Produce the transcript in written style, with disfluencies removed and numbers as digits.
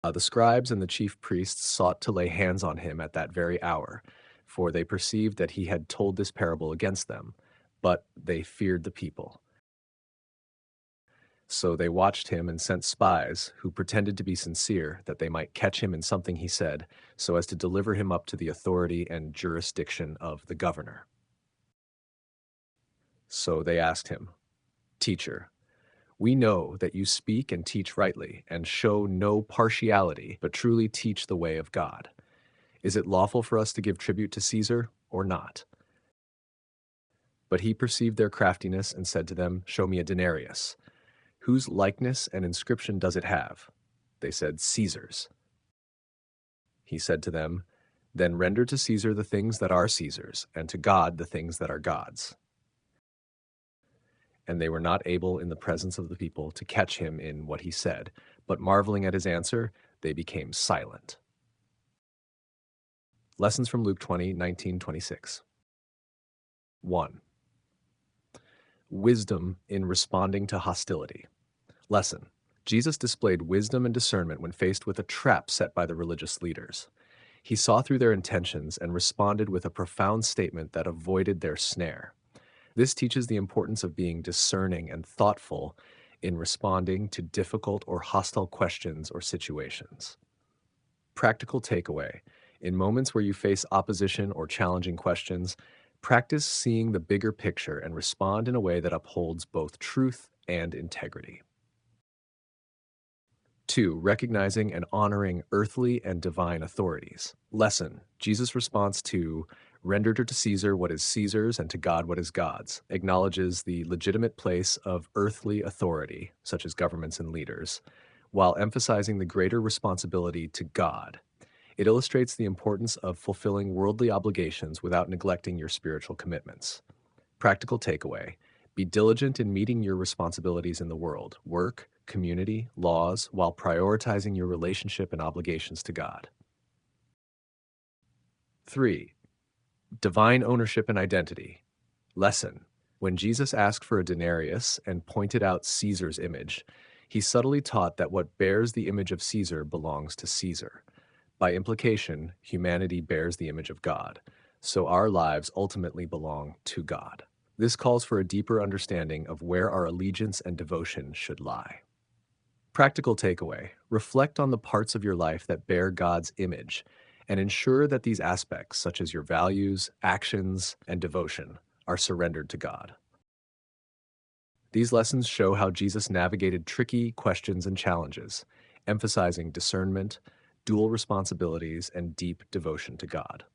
The scribes and the chief priests sought to lay hands on him at that very hour, for they perceived that he had told this parable against them, but they feared the people. So they watched him and sent spies, who pretended to be sincere, that they might catch him in something he said, so as to deliver him up to the authority and jurisdiction of the governor. So they asked him, "Teacher, we know that you speak and teach rightly, and show no partiality, but truly teach the way of God. Is it lawful for us to give tribute to Caesar or not?" But he perceived their craftiness and said to them, "Show me a denarius. Whose likeness and inscription does it have?" They said, "Caesar's." He said to them, "Then render to Caesar the things that are Caesar's, and to God the things that are God's." And they were not able in the presence of the people to catch him in what he said, but marveling at his answer, they became silent. Lessons from Luke 20:19-26. 1. Wisdom in responding to hostility. Lesson. Jesus displayed wisdom and discernment when faced with a trap set by the religious leaders. He saw through their intentions and responded with a profound statement that avoided their snare. This teaches the importance of being discerning and thoughtful in responding to difficult or hostile questions or situations. Practical takeaway. In moments where you face opposition or challenging questions, practice seeing the bigger picture and respond in a way that upholds both truth and integrity. 2. Recognizing and honoring earthly and divine authorities. Lesson. Jesus' response to "Render to Caesar what is Caesar's and to God what is God's" acknowledges the legitimate place of earthly authority, such as governments and leaders, while emphasizing the greater responsibility to God. It illustrates the importance of fulfilling worldly obligations without neglecting your spiritual commitments. Practical takeaway. Be diligent in meeting your responsibilities in the world, work, community, laws, while prioritizing your relationship and obligations to God. 3. Divine ownership and identity. Lesson. When Jesus asked for a denarius and pointed out Caesar's image, he subtly taught that what bears the image of Caesar belongs to Caesar. By implication, humanity bears the image of God, so our lives ultimately belong to God. This calls for a deeper understanding of where our allegiance and devotion should lie. Practical takeaway. Reflect on the parts of your life that bear God's image and ensure that these aspects, such as your values, actions, and devotion, are surrendered to God. These lessons show how Jesus navigated tricky questions and challenges, emphasizing discernment, dual responsibilities, and deep devotion to God.